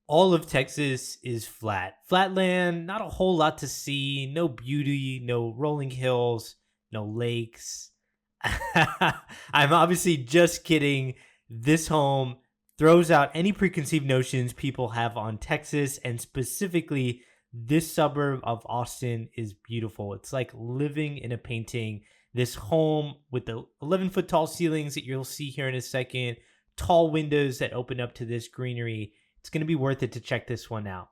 All of Texas is flat. Flatland, not a whole lot to see, no beauty, no rolling hills, no lakes. I'm obviously just kidding. This home throws out any preconceived notions people have on Texas, and specifically this suburb of Austin is beautiful. It's like living in a painting. This home with the 11-foot tall ceilings that you'll see here in a second, tall windows that open up to this greenery. It's going to be worth it to check this one out.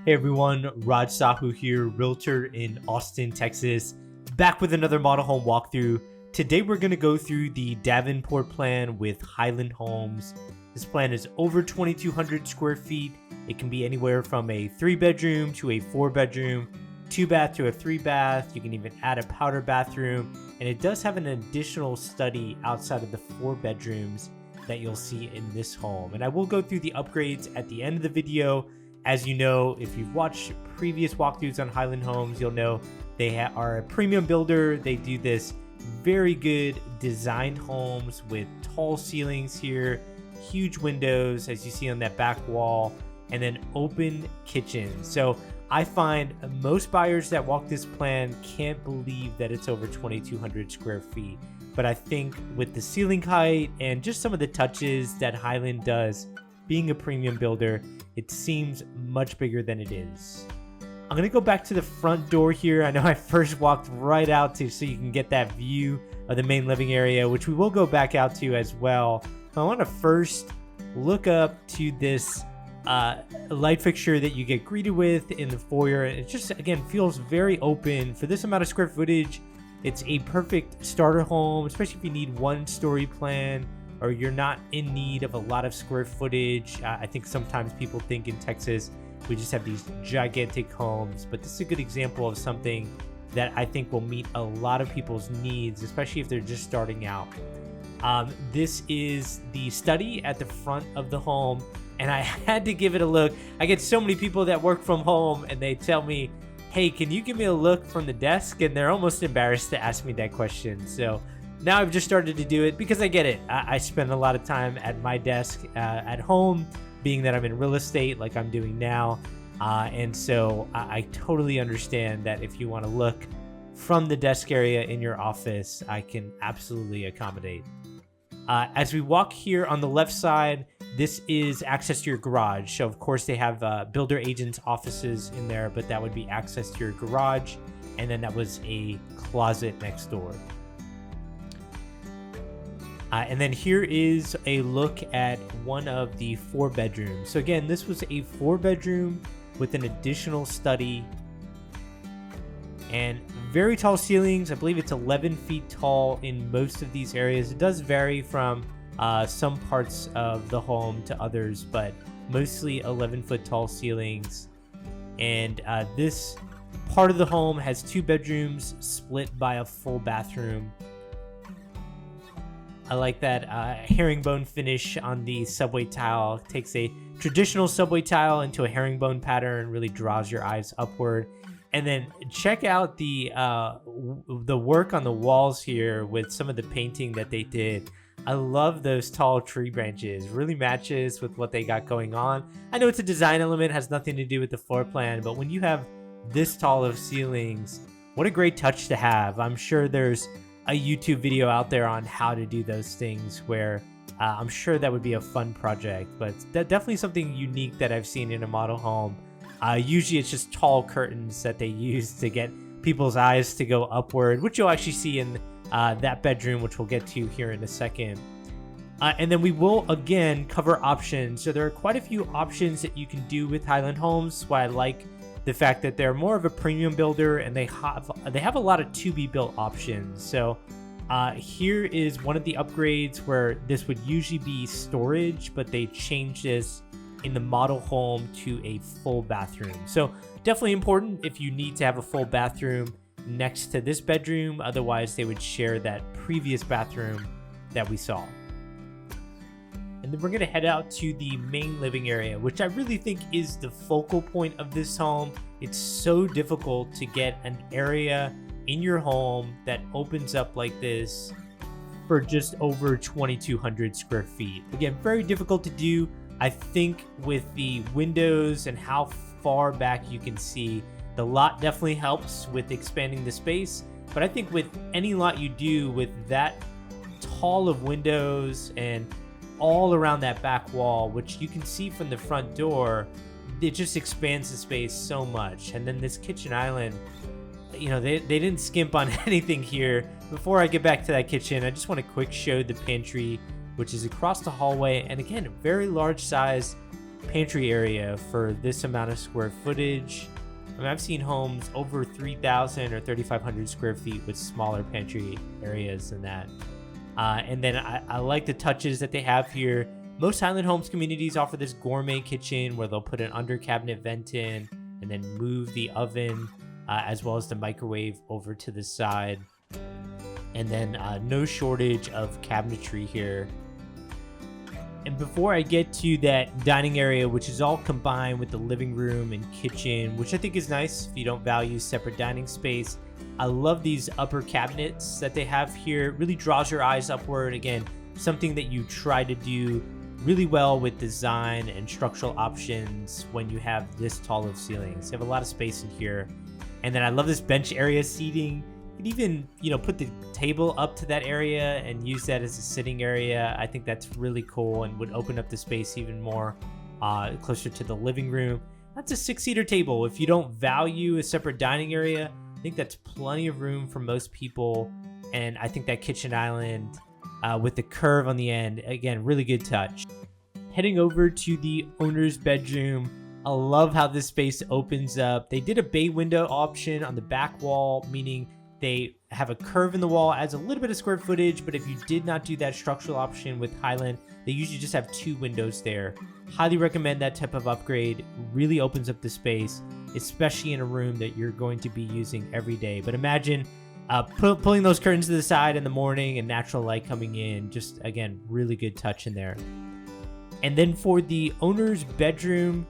Hey everyone, Raj Sahu here, realtor in Austin, Texas, back with another model home walkthrough. Today we're going to go through the Davenport plan with Highland Homes. This plan is over 2,200 square feet. It can be anywhere from a 3-bedroom to a 4-bedroom, 2-bath to a 3-bath. You can even add a powder bathroom, and it does have an additional study outside of the 4 bedrooms that you'll see in this home. And I will go through the upgrades at the end of the video. As you know, if you've watched previous walkthroughs on Highland Homes, you'll know they are a premium builder. They do this very good designed homes with tall ceilings here, huge windows as you see on that back wall, and then open kitchens. So I find most buyers that walk this plan can't believe that it's over 2,200 square feet. But I think with the ceiling height and just some of the touches that Highland does, being a premium builder, it seems much bigger than it is. I'm going to go back to the front door here. I know I first walked right out to so you can get that view of the main living area, which we will go back out to as well. I want to first look up to this light fixture that you get greeted with in the foyer. It just, again, feels very open. For this amount of square footage, it's a perfect starter home, especially if you need 1-story plan or you're not in need of a lot of square footage. I think sometimes people think in Texas, we just have these gigantic homes, but this is a good example of something that I think will meet a lot of people's needs, especially if they're just starting out. This is the study at the front of the home, and I had to give it a look. I get so many people that work from home and they tell me, hey, can you give me a look from the desk? And they're almost embarrassed to ask me that question. So now I've just started to do it because I get it. I spend a lot of time at my desk at home, being that I'm in real estate like I'm doing now. And so I totally understand that if you want to look from the desk area in your office, I can absolutely accommodate. As we walk here on the left side, this is access to your garage. So of course they have builder agents offices in there, but that would be access to your garage. And then that was a closet next door. And then here is a look at one of the 4 bedrooms. So again, this was a 4-bedroom with an additional study and very tall ceilings. I believe it's 11 feet tall in most of these areas. It does vary from some parts of the home to others, but mostly 11-foot tall ceilings. And this part of the home has 2 bedrooms split by a full bathroom. I like that herringbone finish on the subway tile. It takes a traditional subway tile into a herringbone pattern, really draws your eyes upward. And then check out the work on the walls here with some of the painting that they did. I love those tall tree branches. Really matches with what they got going on. I know it's a design element, has nothing to do with the floor plan, but when you have this tall of ceilings, what a great touch to have. I'm sure there's a YouTube video out there on how to do those things where I'm sure that would be a fun project, but that's definitely something unique that I've seen in a model home. Usually it's just tall curtains that they use to get people's eyes to go upward, which you'll actually see in that bedroom, which we'll get to here in a second. And then we will again cover options. So there are quite a few options that you can do with Highland Homes. Why I like the fact that they're more of a premium builder and they have a lot of to be built options. So here is one of the upgrades where this would usually be storage, but they changed this in the model home to a full bathroom. So definitely important if you need to have a full bathroom next to this bedroom. Otherwise they would share that previous bathroom that we saw. And then we're going to head out to the main living area, which I really think is the focal point of this home. It's so difficult to get an area in your home that opens up like this for just over 2,200 square feet. Again, very difficult to do. I think with the windows and how far back you can see, the lot definitely helps with expanding the space. But I think with any lot you do with that tall of windows and all around that back wall, which you can see from the front door, it just expands the space so much. And then this kitchen island, they didn't skimp on anything here. Before I get back to that kitchen, I just want to quick show the pantry, which is across the hallway. And again, a very large size pantry area for this amount of square footage. I mean, I've seen homes over 3,000 or 3,500 square feet with smaller pantry areas than that. And then I like the touches that they have here. Most Highland Homes communities offer this gourmet kitchen where they'll put an under cabinet vent in and then move the oven as well as the microwave over to the side. And then no shortage of cabinetry here. And before I get to that dining area, which is all combined with the living room and kitchen, which I think is nice if you don't value separate dining space, I love these upper cabinets that they have here. It really draws your eyes upward. Again, something that you try to do really well with design and structural options when you have this tall of ceilings. You have a lot of space in here. And then I love this bench area seating. You can even, put the table up to that area and use that as a sitting area. I think that's really cool and would open up the space even more closer to the living room. That's a 6-seater table. If you don't value a separate dining area, I think that's plenty of room for most people. And I think that kitchen island with the curve on the end, again, really good touch. Heading over to the owner's bedroom, I love how this space opens up. They did a bay window option on the back wall, meaning they have a curve in the wall, adds a little bit of square footage, but if you did not do that structural option with Highland, they usually just have 2 windows there. Highly recommend that type of upgrade. Really opens up the space, especially in a room that you're going to be using every day. But imagine pulling those curtains to the side in the morning and natural light coming in. Just, again, really good touch in there. And then for the owner's bedroom,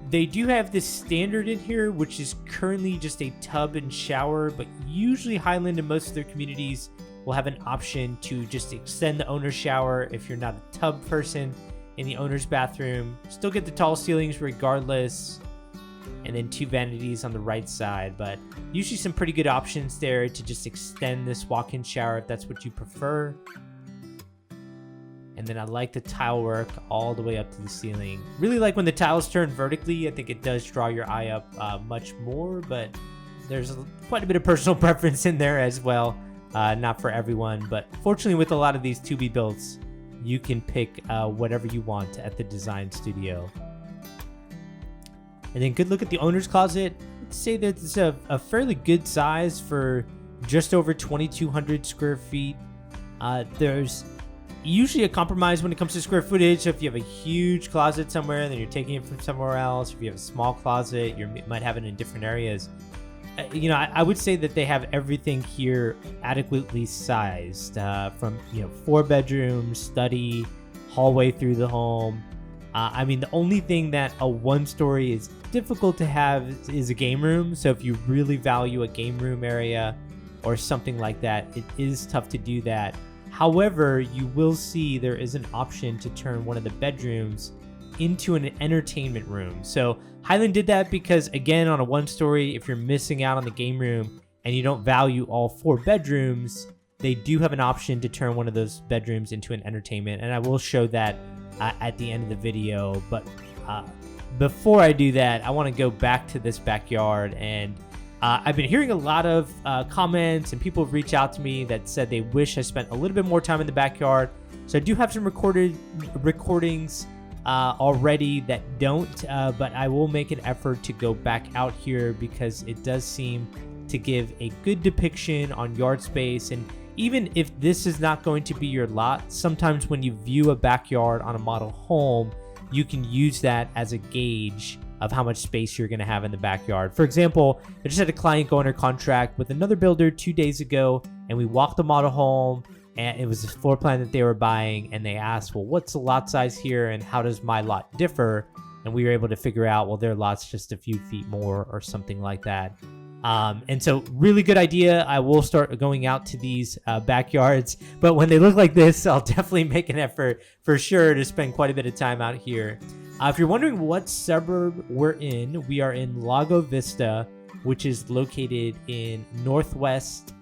they do have this standard in here, which is currently just a tub and shower, but usually Highland and most of their communities will have an option to just extend the owner's shower if you're not a tub person in the owner's bathroom. Still get the tall ceilings regardless, and then 2 vanities on the right side, but usually some pretty good options there to just extend this walk-in shower if that's what you prefer. And then I like the tile work all the way up to the ceiling. Really like when the tiles turn vertically. I think it does draw your eye up much more, but there's quite a bit of personal preference in there as well. Not for everyone, but fortunately with a lot of these to-be-builts, you can pick whatever you want at the design studio. And then good look at the owner's closet. I'd say that it's a fairly good size for just over 2,200 square feet. There's usually a compromise when it comes to square footage. So if you have a huge closet somewhere, then you're taking it from somewhere else. If you have a small closet, you might have it in different areas. I would say that they have everything here adequately sized, from 4 bedrooms, study, hallway through the home. The only thing that a 1-story is difficult to have is a game room. So if you really value a game room area or something like that, it is tough to do that. However, you will see there is an option to turn one of the bedrooms into an entertainment room. So Highland did that because, again, on a 1-story, if you're missing out on the game room and you don't value all 4 bedrooms, they do have an option to turn one of those bedrooms into an entertainment. And I will show that at the end of the video. But before I do that, I want to go back to this backyard. And I've been hearing a lot of comments, and people have reached out to me that said they wish I spent a little bit more time in the backyard. So I do have some recordings already that don't, but I will make an effort to go back out here because it does seem to give a good depiction on yard space. And even if this is not going to be your lot, sometimes when you view a backyard on a model home, you can use that as a gauge of how much space you're going to have in the backyard. For example, I just had a client go under contract with another builder 2 days ago, and we walked the model home, and it was a floor plan that they were buying, and they asked, well, what's the lot size here, and how does my lot differ? And we were able to figure out, well, their lot's just a few feet more or something like that. And so really good idea. I will start going out to these backyards, but when they look like this, I'll definitely make an effort for sure to spend quite a bit of time out here. If you're wondering what suburb we're in, we are in Lago Vista, which is located in west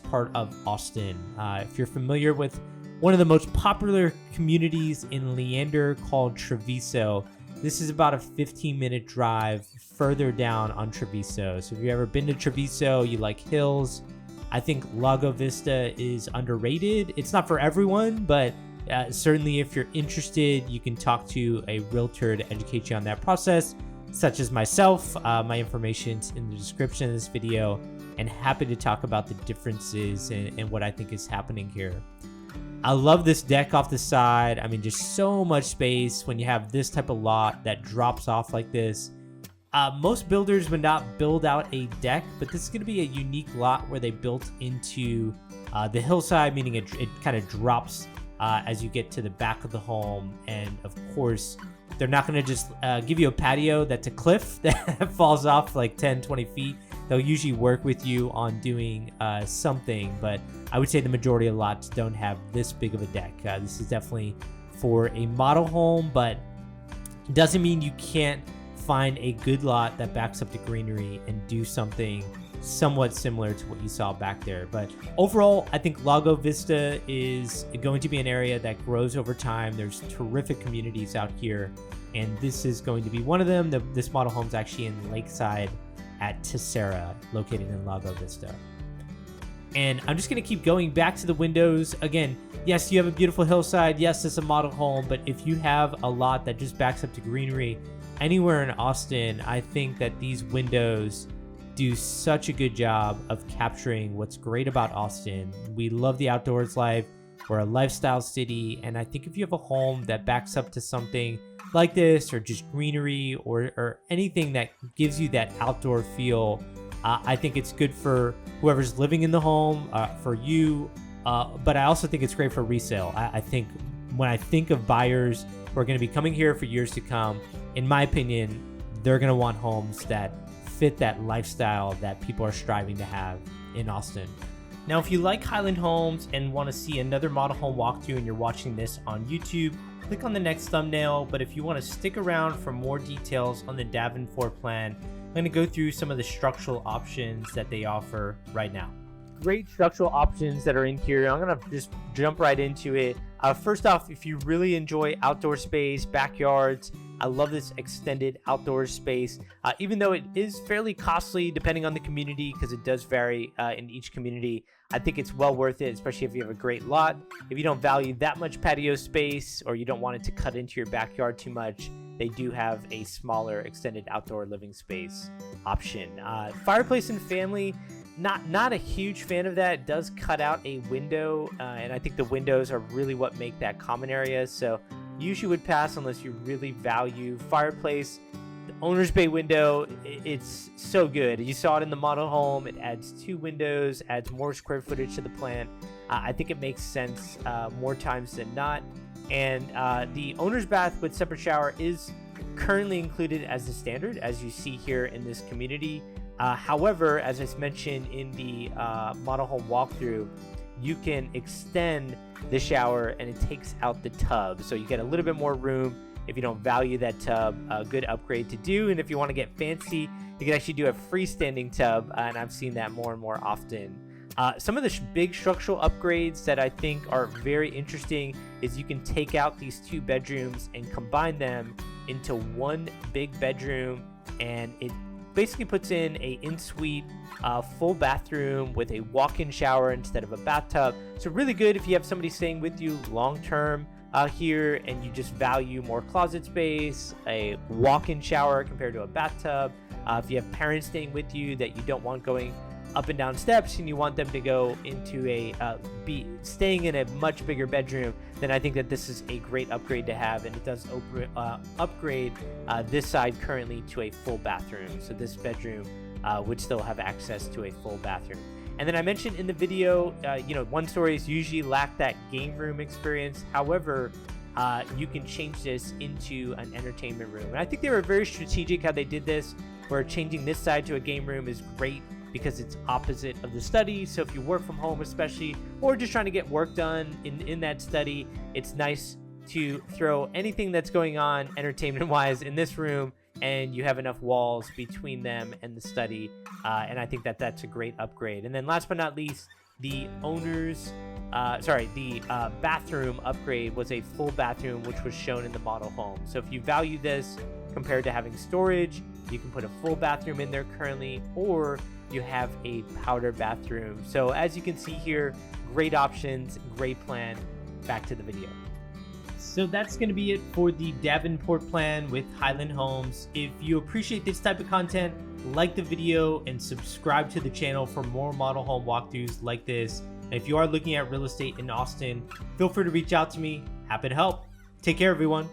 part of Austin. If you're familiar with one of the most popular communities in Leander called Treviso, this is about a 15-minute drive further down on Treviso. So if you've ever been to Treviso, you like hills, I think Lago Vista is underrated. It's not for everyone, but certainly if you're interested, you can talk to a realtor to educate you on that process, such as myself. My information's in the description of this video, and happy to talk about the differences and what I think is happening here. I love this deck off the side. I mean, just so much space when you have this type of lot that drops off like this. Most builders would not build out a deck, but this is going to be a unique lot where they built into the hillside, meaning it kind of drops as you get to the back of the home. And of course, they're not going to just give you a patio that's a cliff that falls off like 10, 20 feet. They'll usually work with you on doing something, but I would say the majority of lots don't have this big of a deck. This is definitely for a model home, but it doesn't mean you can't find a good lot that backs up to greenery and do something somewhat similar to what you saw back there. But overall, I think Lago Vista is going to be an area that grows over time. There's terrific communities out here, and this is going to be one of them. This model home is actually in Lakeside at Tessera, located in Lago Vista. And I'm just going to keep going back to the windows. Again, yes, you have a beautiful hillside. Yes, it's a model home, but if you have a lot that just backs up to greenery anywhere in Austin, I think that these windows do such a good job of capturing what's great about Austin. We love the outdoors life. We're a lifestyle city, and I think if you have a home that backs up to something like this, or just greenery, or anything that gives you that outdoor feel, I think it's good for whoever's living in the home, for you, but I also think it's great for resale. I think when I think of buyers who are going to be coming here for years to come, in my opinion, they're going to want homes that fit that lifestyle that people are striving to have in Austin. Now, if you like Highland Homes and want to see another model home walkthrough and you're watching this on YouTube, click on the next thumbnail. But if you want to stick around for more details on the Davenport plan, I'm going to go through some of the structural options that they offer right now. Great structural options that are in here. I'm going to just jump right into it. First off, if you really enjoy outdoor space, backyards, I love this extended outdoor space, even though it is fairly costly depending on the community, because it does vary in each community. I think it's well worth it, especially if you have a great lot. If you don't value that much patio space, or you don't want it to cut into your backyard too much, they do have a smaller extended outdoor living space option. Fireplace and family, not a huge fan of that. It does cut out a window, and I think the windows are really what make that common area. So usually would pass unless you really value fireplace. The owner's bay window, it's so good. You saw it in the model home. It adds 2 windows, adds more square footage to the plan. I think it makes sense more times than not. And the owner's bath with separate shower is currently included as a standard, as you see here in this community. However, as I mentioned in the model home walkthrough, you can extend the shower and it takes out the tub. So you get a little bit more room if you don't value that tub. A good upgrade to do. And if you want to get fancy, you can actually do a freestanding tub. And I've seen that more and more often. Some of the big structural upgrades that I think are very interesting is you can take out these 2 bedrooms and combine them into one big bedroom, and it basically puts in a in-suite full bathroom with a walk-in shower instead of a bathtub. So really good if you have somebody staying with you long-term here and you just value more closet space, a walk-in shower compared to a bathtub. If you have parents staying with you that you don't want going up and down steps and you want them to go into be staying in a much bigger bedroom, then I think that this is a great upgrade to have, and it does upgrade this side currently to a full bathroom. So this bedroom would still have access to a full bathroom. And then I mentioned in the video, one stories usually lack that game room experience. However, you can change this into an entertainment room. And I think they were very strategic how they did this, where changing this side to a game room is great because it's opposite of the study. So if you work from home especially, or just trying to get work done in that study, it's nice to throw anything that's going on entertainment wise in this room, and you have enough walls between them and the study. And I think that that's a great upgrade. And then last but not least, the bathroom upgrade was a full bathroom, which was shown in the model home. So if you value this compared to having storage, you can put a full bathroom in there currently, or you have a powder bathroom. So as you can see here, great options, great plan. Back to the video. So that's going to be it for the Davenport plan with Highland Homes. If you appreciate this type of content, like the video and subscribe to the channel for more model home walkthroughs like this. And if you are looking at real estate in Austin, feel free to reach out to me. Happy to help. Take care, everyone.